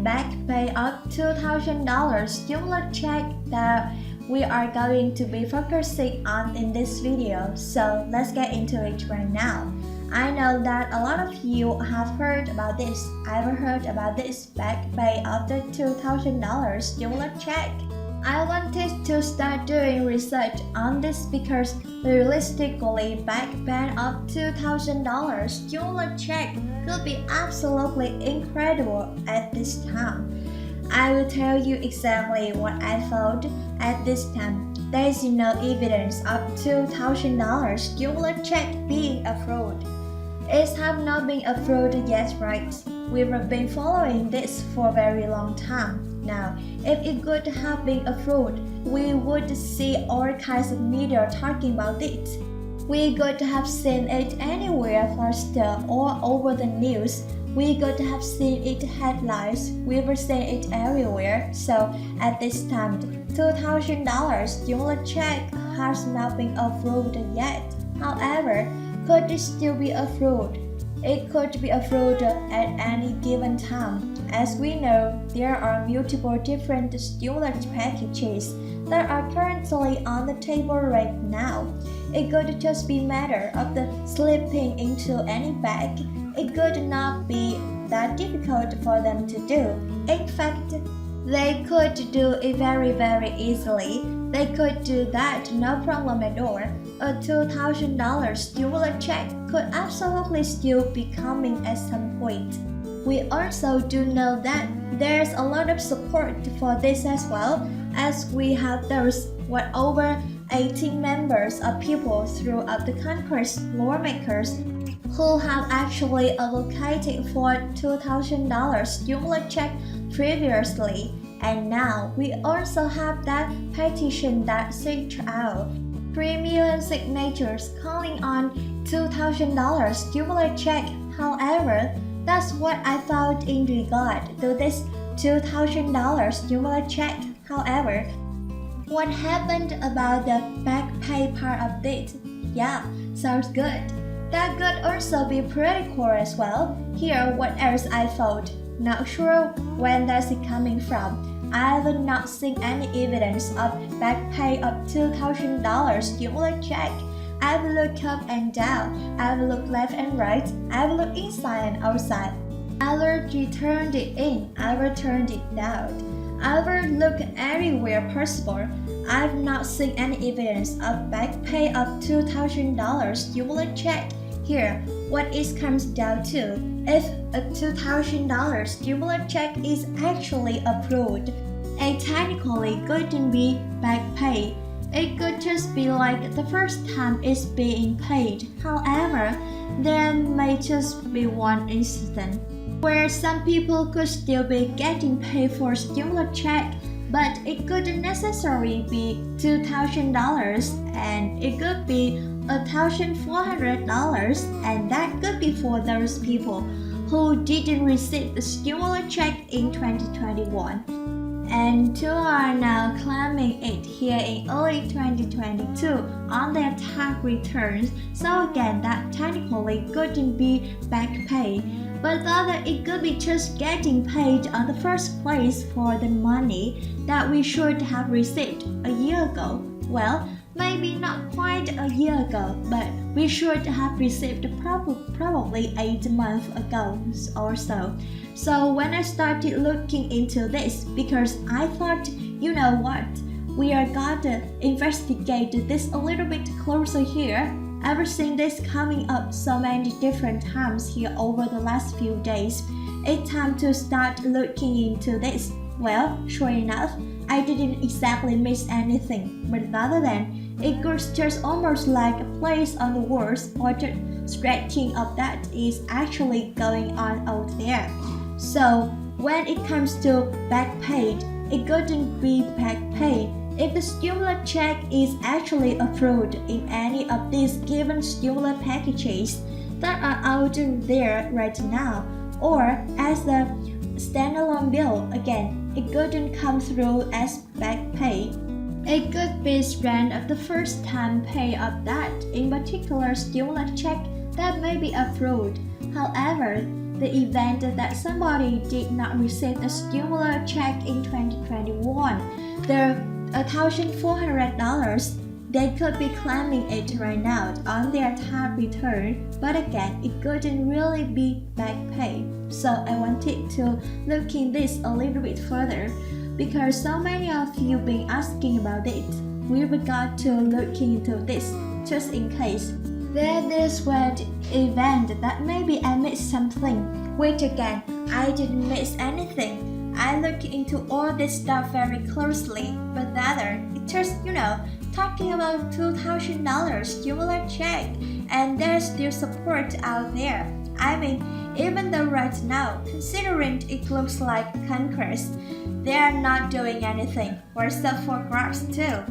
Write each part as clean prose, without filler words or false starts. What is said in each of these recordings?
back pay of $2,000 stimulus check that we are going to be focusing on in this video. So let's get into it right now. I know that a lot of you have heard about this. I've heard about this back pay of the $2,000 stimulus check. I wanted to start doing research on this because realistically back pay of $2,000 stimulus check could be absolutely incredible at this time. I will tell you exactly what I found at this time. There is no evidence of $2,000 stimulus check being a fraud. It has not been a fraud yet, right? We've been following this for a very long time. Now, if it could have been a fraud, we would see all kinds of media talking about it. We could have seen it anywhere first all over the news. We could have seen it headlines. We've seen it everywhere. So at this time, $2,000 stimulus check has not been a fraud yet. However, could it still be a fraud? It could be a fraud at any given time. As we know, there are multiple different stimulus packages that are currently on the table right now. It could just be a matter of the slipping into any bag. It could not be that difficult for them to do. In fact, they could do it very easily. They could do that no problem at all. A $2,000 stimulus check could absolutely still be coming at some point. We also do know that there's a lot of support for this as well, as we have those over 18 members of people throughout the country's lawmakers who have actually advocated for $2,000 stimulus check previously. And now we also have that petition that sent out 3 million signatures calling on $2,000 stimulus check. However, that's what I found in regard to this $2,000 stimulus check. However, what happened about the back pay part of it? Yeah, sounds good. That could also be pretty cool as well. Here, what else I found. Not sure when that's coming from. I have not seen any evidence of back pay of $2,000 stimulus check. I've looked up and down. I've looked left and right. I've looked inside and outside. I've returned it in. I've returned it out. I've looked everywhere possible. I've not seen any evidence of back pay of $2,000 stimulus check. Here, what it comes down to, if a $2,000 stimulus check is actually approved, it technically couldn't be back pay. It could just be like the first time it's being paid. However, there may just be one incident where some people could still be getting paid for stimulus check, but it couldn't necessarily be $2,000 and it could be $1,400, and that could be for those people who didn't receive the stimulus check in 2021 and who are now claiming it here in early 2022 on their tax returns. So again, that technically couldn't be back pay, but rather it could be just getting paid on the first place for the money that we should have received a year ago. Well, maybe not quite a year ago, but we should have received probably 8 months ago or so. So when I started looking into this, because I thought, you know what, we are gonna investigate this a little bit closer here. I've seen this coming up so many different times here over the last few days. It's time to start looking into this. Well, sure enough, I didn't exactly miss anything, but rather than it was just almost like a place on the walls or just scratching of that is actually going on out there. So when it comes to back paid, it couldn't be back paid if the stimulus check is actually approved in any of these given stimulus packages that are out there right now, or as a standalone bill. Again, it couldn't come through as back pay. It could be spent of the first time pay of that in particular stimulus check that may be approved. However, the event that somebody did not receive the stimulus check in 2021, the $1,400, they could be claiming it right now on their tax return, but again, it couldn't really be back pay. So I wanted to look in this a little bit further because so many of you been asking about it. We forgot to look into this just in case. There is one event that maybe I missed something, which again, I didn't miss anything. I looked into all this stuff very closely, but rather, it just, talking about $2,000 stimulus check, and there's still support out there. I mean, even though right now, considering it looks like Congress, they are not doing anything. We're up for grabs too.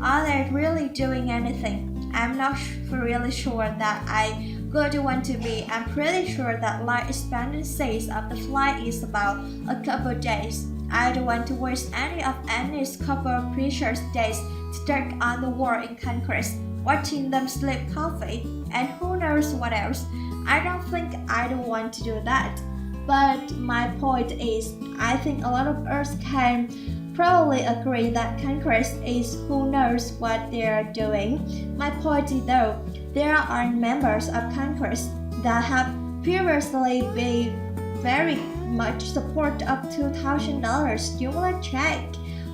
Are they really doing anything? I'm not really sure that I would want to be. I'm pretty sure that life expectancy of the flight is about a couple days. I don't want to waste any of Annie's couple of precious days stuck on the wall in Congress, watching them slip coffee, and who knows what else. I don't think I don't want to do that. But my point is, I think a lot of us can probably agree that Congress is who knows what they are doing. My point is though, there are members of Congress that have previously been very much support of $2,000 stimulus check.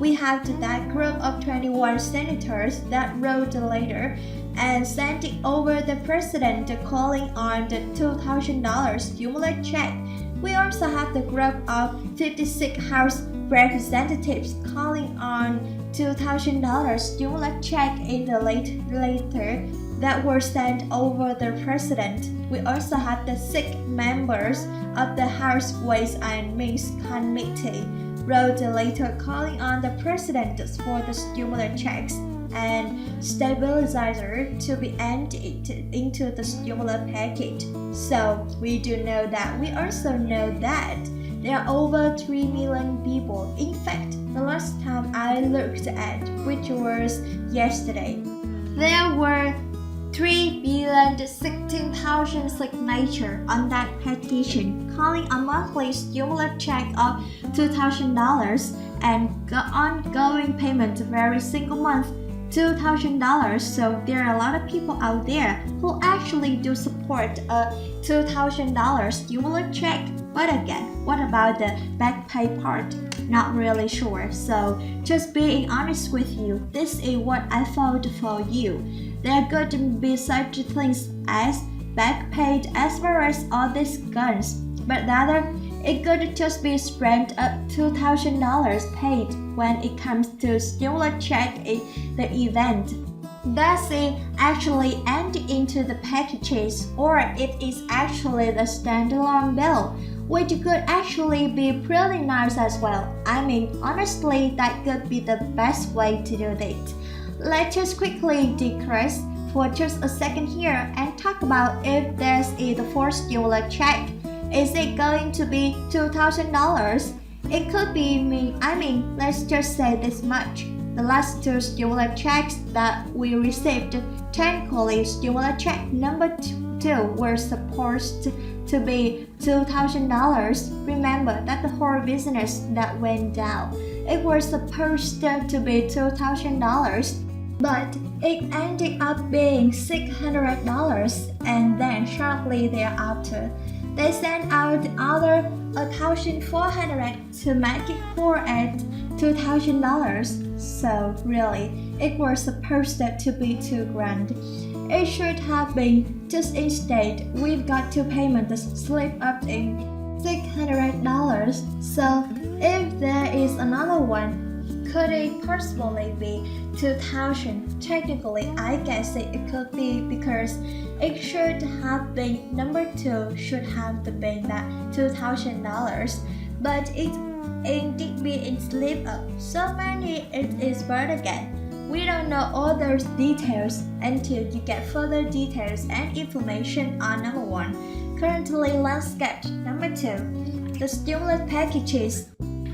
We have that group of 21 senators that wrote a letter and sent it over the president calling on the $2,000 stimulus check. We also have the group of 56 House representatives calling on $2,000 stimulus check in the letter that were sent over the president. We also have the 6 members of the House Ways and Means Committee wrote a letter calling on the president for the stimulus checks and stabilizer to be added into the stimulus package. So we do know that. We also know that there are over 3 million people. In fact, the last time I looked at, which was yesterday, there were 3,016,000 signatures on that petition calling a monthly stimulus check of $2,000 and ongoing payment every single month $2,000. So there are a lot of people out there who actually do support a $2,000 stimulus check. But again, what about the back pay part? Not really sure. So just being honest with you, this is what I found for you. There could be such things as back pay as well as all these guns, but rather it could just be spread up $2,000 paid when it comes to stimulus check in the event. Does it actually end into the packages, or it is actually the standalone bill, which could actually be pretty nice as well. I mean, honestly, that could be the best way to do it. Let's just quickly digress for just a second here and talk about if there's the fourth stimulus check. Is it going to be $2,000? It could be let's just say this much. The last 2 stimulus checks that we received, technically stimulus check number 2 were supposed to be $2,000. Remember that the whole business that went down, it was supposed to be $2,000, but it ended up being $600, and then shortly thereafter, they sent out the other $1,400 to make it whole at $2,000. So really, it was supposed to be $2,000. It should have been just instead we've got 2 payments slip up in $600. So if there is another one, could it possibly be $2,000? Technically, I guess it could be because it should have been number 2 should have been that $2,000, but it did be in slip up. So many it is, but again, we don't know all those details until you get further details and information on number 1. Currently, let's get number 2, the stimulus packages.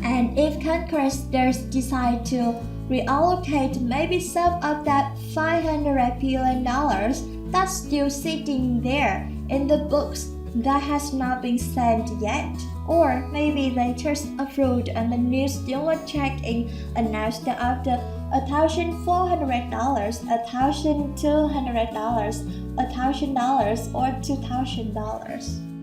And if Congress does decide to reallocate maybe some of that $500 billion that's still sitting there in the books that has not been sent yet. Or maybe they just approved and the new stimulus check in announced that after $1,400, $1,200, $1,000 or $2,000.